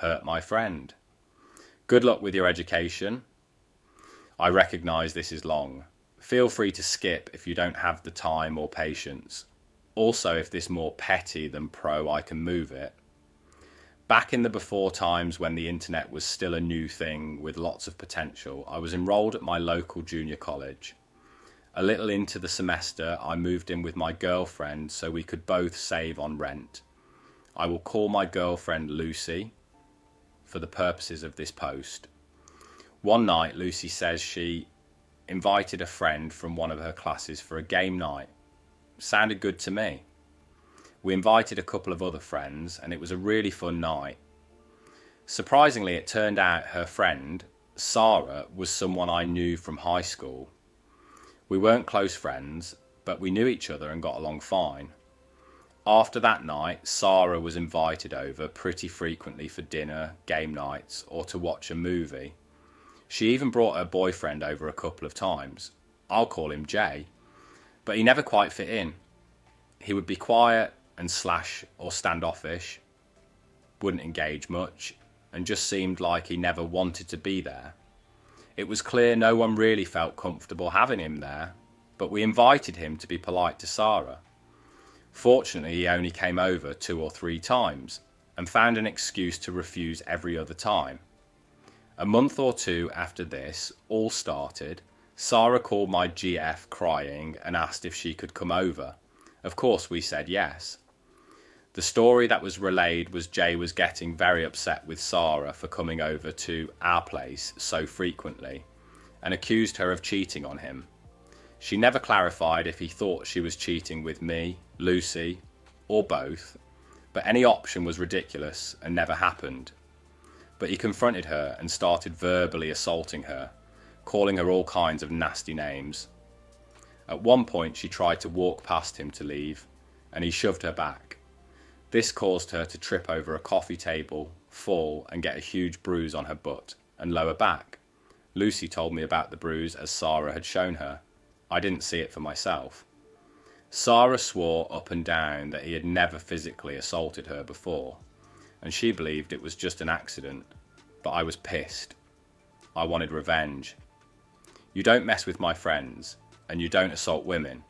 hurt my friend. Good luck with your education. I recognise this is long. Feel free to skip if you don't have the time or patience. Also, if this is more petty than pro, I can move it. Back in the before times when the internet was still a new thing with lots of potential, I was enrolled at my local junior college. A little into the semester, I moved in with my girlfriend so we could both save on rent. I will call my girlfriend Lucy for the purposes of this post. One night, Lucy says she invited a friend from one of her classes for a game night. Sounded good to me. We invited a couple of other friends and it was a really fun night. Surprisingly, it turned out her friend, Sarah, was someone I knew from high school. We weren't close friends, but we knew each other and got along fine. After that night, Sarah was invited over pretty frequently for dinner, game nights, or to watch a movie. She even brought her boyfriend over a couple of times. I'll call him Jay, but he never quite fit in. He would be quiet and standoffish, wouldn't engage much, and just seemed like he never wanted to be there. It was clear no one really felt comfortable having him there, but we invited him to be polite to Sarah. Fortunately, he only came over 2 or 3 times and found an excuse to refuse every other time. A month or 2 after this all started, Sarah called my GF crying and asked if she could come over. Of course, we said yes. The story that was relayed was Jay was getting very upset with Sarah for coming over to our place so frequently and accused her of cheating on him. She never clarified if he thought she was cheating with me, Lucy, or both, but any option was ridiculous and never happened. But he confronted her and started verbally assaulting her, calling her all kinds of nasty names. At one point she tried to walk past him to leave, and he shoved her back. This caused her to trip over a coffee table, fall, and get a huge bruise on her butt and lower back. Lucy told me about the bruise as Sarah had shown her. I didn't see it for myself. Sarah swore up and down that he had never physically assaulted her before, and she believed it was just an accident, but I was pissed. I wanted revenge. You don't mess with my friends, and you don't assault women.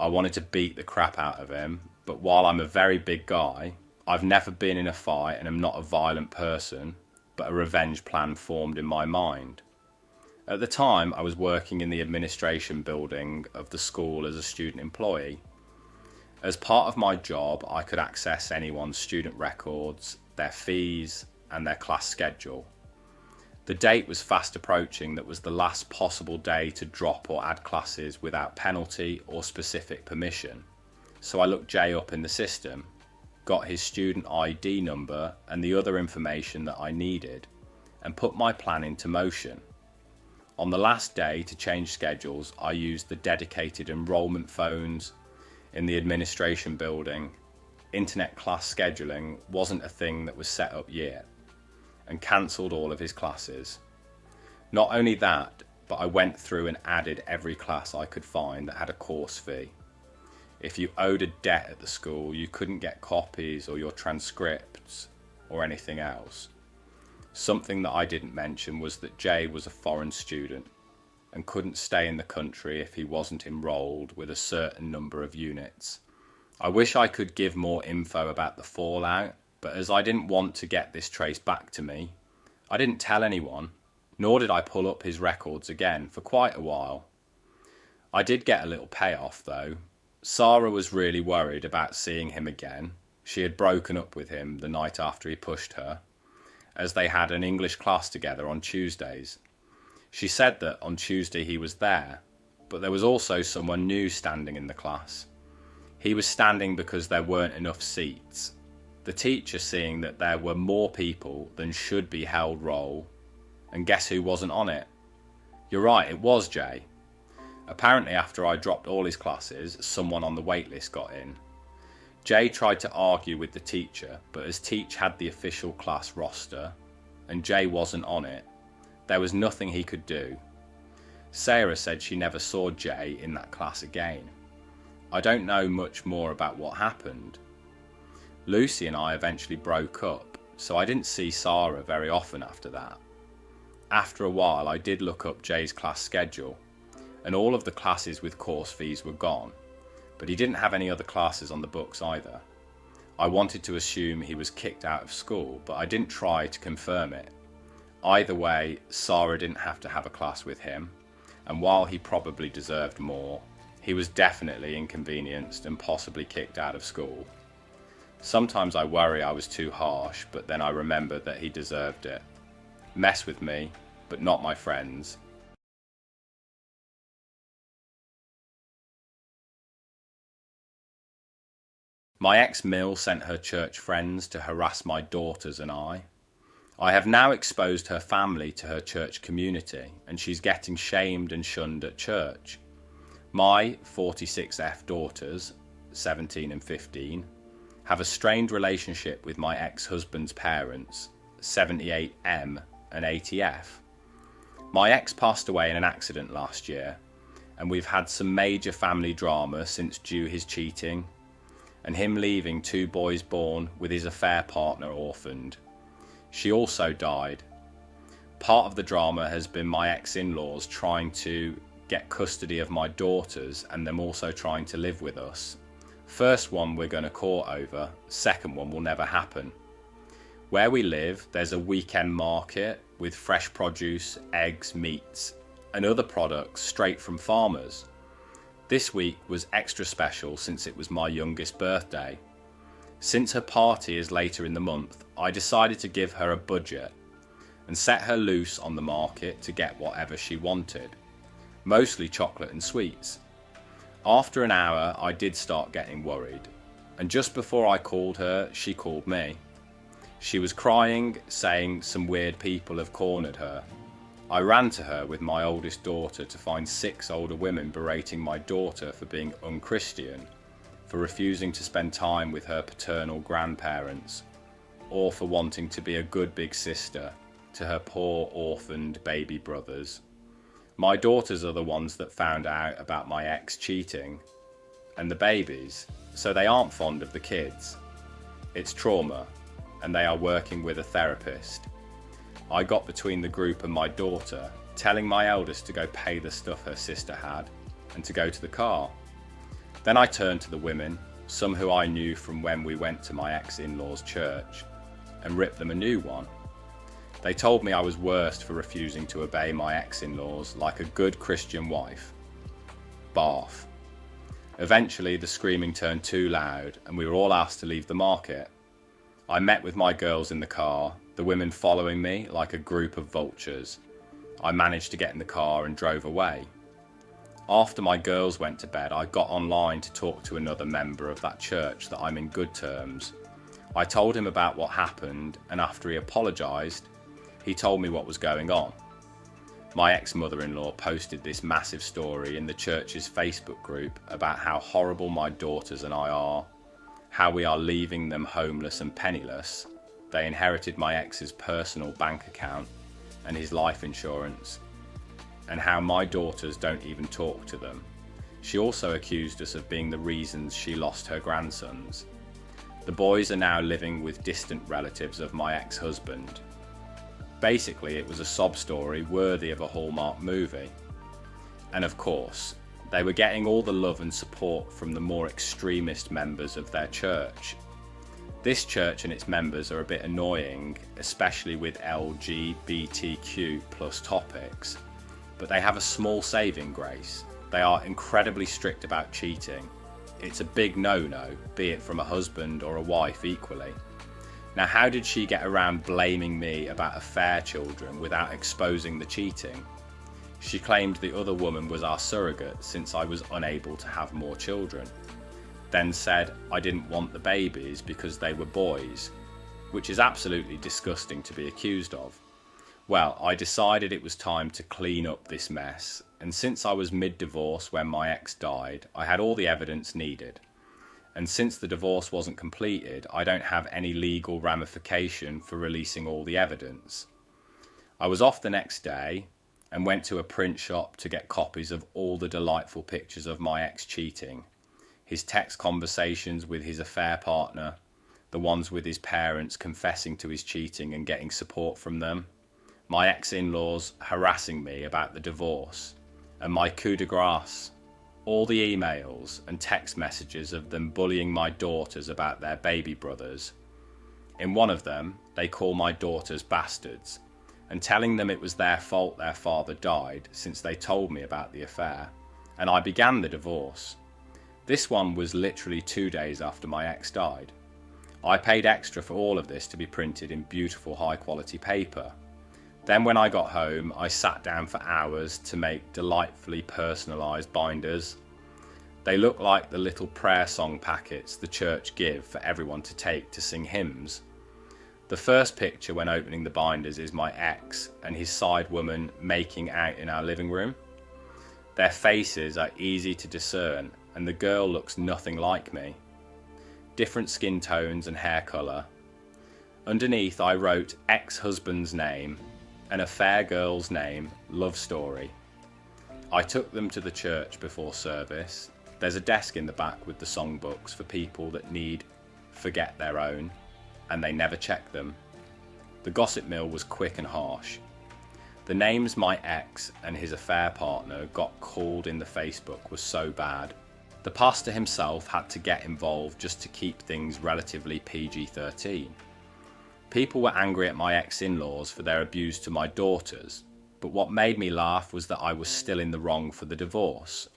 I wanted to beat the crap out of him, but while I'm a very big guy, I've never been in a fight and am not a violent person, but a revenge plan formed in my mind. At the time, I was working in the administration building of the school as a student employee. As part of my job, I could access anyone's student records, their fees, and their class schedule. The date was fast approaching that was the last possible day to drop or add classes without penalty or specific permission. So I looked Jay up in the system, got his student ID number and the other information that I needed, and put my plan into motion. On the last day to change schedules, I used the dedicated enrolment phones in the administration building. Internet class scheduling wasn't a thing that was set up yet, and cancelled all of his classes. Not only that, but I went through and added every class I could find that had a course fee. If you owed a debt at the school, you couldn't get copies or your transcripts or anything else. Something that I didn't mention was that Jay was a foreign student and couldn't stay in the country if he wasn't enrolled with a certain number of units. I wish I could give more info about the fallout, but as I didn't want to get this traced back to me, I didn't tell anyone, nor did I pull up his records again for quite a while. I did get a little payoff though. Sarah was really worried about seeing him again. She had broken up with him the night after he pushed her, as they had an English class together on Tuesdays. She said that on Tuesday he was there, but there was also someone new standing in the class. He was standing because there weren't enough seats. The teacher, seeing that there were more people than should be held roll, and guess who wasn't on it? You're right, it was Jay. Apparently after I dropped all his classes, someone on the waitlist got in. Jay tried to argue with the teacher, but as Teach had the official class roster, and Jay wasn't on it, there was nothing he could do. Sarah said she never saw Jay in that class again. I don't know much more about what happened. Lucy and I eventually broke up so I didn't see Sarah very often after that. After a while, I did look up Jay's class schedule, and all of the classes with course fees were gone, but he didn't have any other classes on the books either. I wanted to assume he was kicked out of school, but I didn't try to confirm it. Either way, Sarah didn't have to have a class with him, and while he probably deserved more, he was definitely inconvenienced and possibly kicked out of school. Sometimes I worry I was too harsh, but then I remember that he deserved it. Mess with me, but not my friends. My ex Mill sent her church friends to harass my daughters and I. I have now exposed her family to her church community, and she's getting shamed and shunned at church. My 46F daughters, 17 and 15, have a strained relationship with my ex-husband's parents, 78M and 80F. My ex passed away in an accident last year, and we've had some major family drama since due his cheating, and him leaving 2 boys born with his affair partner orphaned. She also died. Part of the drama has been my ex-in-laws trying to get custody of my daughters and them also trying to live with us. First one we're going to court over, second one will never happen. Where we live, there's a weekend market with fresh produce, eggs, meats, and other products straight from farmers. This week was extra special since it was my youngest birthday. Since her party is later in the month, I decided to give her a budget and set her loose on the market to get whatever she wanted, mostly chocolate and sweets. After an hour, I did start getting worried, and just before I called her, she called me. She was crying, saying some weird people have cornered her. I ran to her with my oldest daughter to find 6 older women berating my daughter for being unchristian, for refusing to spend time with her paternal grandparents, or for wanting to be a good big sister to her poor orphaned baby brothers. My daughters are the ones that found out about my ex cheating, and the babies, so they aren't fond of the kids. It's trauma, and they are working with a therapist. I got between the group and my daughter, telling my eldest to go pay the stuff her sister had, and to go to the car. Then I turned to the women, some who I knew from when we went to my ex-in-law's church, and ripped them a new one. They told me I was worst for refusing to obey my ex-in-laws like a good Christian wife. Barf. Eventually the screaming turned too loud and we were all asked to leave the market. I met with my girls in the car, the women following me like a group of vultures. I managed to get in the car and drove away. After my girls went to bed, I got online to talk to another member of that church that I'm in good terms. I told him about what happened, and after he apologised, he told me what was going on. My ex-mother-in-law posted this massive story in the church's Facebook group about how horrible my daughters and I are, how we are leaving them homeless and penniless. They inherited my ex's personal bank account and his life insurance, and how my daughters don't even talk to them. She also accused us of being the reasons she lost her grandsons. The boys are now living with distant relatives of my ex-husband. Basically, it was a sob story worthy of a Hallmark movie. And of course, they were getting all the love and support from the more extremist members of their church. This church and its members are a bit annoying, especially with LGBTQ+ topics, but they have a small saving grace. They are incredibly strict about cheating. It's a big no-no, be it from a husband or a wife equally. Now, how did she get around blaming me about affair children without exposing the cheating? She claimed the other woman was our surrogate since I was unable to have more children. Then said I didn't want the babies because they were boys, which is absolutely disgusting to be accused of. Well, I decided it was time to clean up this mess, and since I was mid-divorce when my ex died, I had all the evidence needed. And since the divorce wasn't completed, I don't have any legal ramification for releasing all the evidence. I was off the next day and went to a print shop to get copies of all the delightful pictures of my ex cheating, his text conversations with his affair partner, the ones with his parents confessing to his cheating and getting support from them, my ex-in-laws harassing me about the divorce, and my coup de grace, all the emails and text messages of them bullying my daughters about their baby brothers. In one of them, they call my daughters bastards, and telling them it was their fault their father died since they told me about the affair, and I began the divorce. This one was literally 2 days after my ex died. I paid extra for all of this to be printed in beautiful high quality paper. Then when I got home, I sat down for hours to make delightfully personalised binders. They look like the little prayer song packets the church give for everyone to take to sing hymns. The first picture when opening the binders is my ex and his side woman making out in our living room. Their faces are easy to discern and the girl looks nothing like me. Different skin tones and hair colour. Underneath I wrote ex-husband's name, an affair girl's name, love story. I took them to the church before service. There's a desk in the back with the songbooks for people that need forget their own, and they never check them. The gossip mill was quick and harsh. The names my ex and his affair partner got called in the Facebook was so bad. The pastor himself had to get involved just to keep things relatively PG-13. People were angry at my ex-in-laws for their abuse to my daughters, but what made me laugh was that I was still in the wrong for the divorce.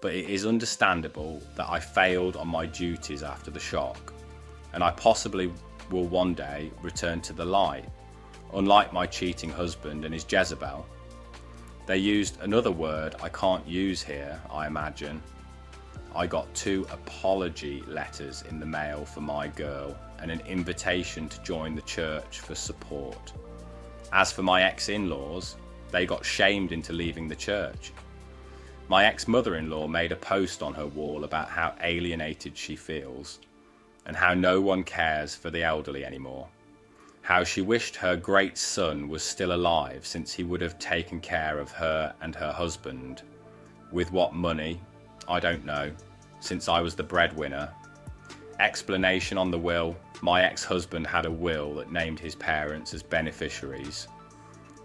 But it is understandable that I failed on my duties after the shock, and I possibly will one day return to the light, unlike my cheating husband and his Jezebel. They used another word I can't use here, I imagine. I got 2 apology letters in the mail for my girl and an invitation to join the church for support. As for my ex-in-laws, they got shamed into leaving the church. My ex-mother-in-law made a post on her wall about how alienated she feels and how no one cares for the elderly anymore. How she wished her great son was still alive since he would have taken care of her and her husband. With what money? I don't know, since I was the breadwinner. Explanation on the will: my ex-husband had a will that named his parents as beneficiaries.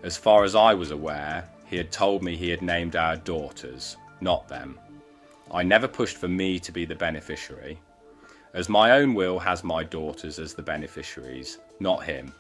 As far as I was aware, he had told me he had named our daughters, not them. I never pushed for me to be the beneficiary, as my own will has my daughters as the beneficiaries, not him.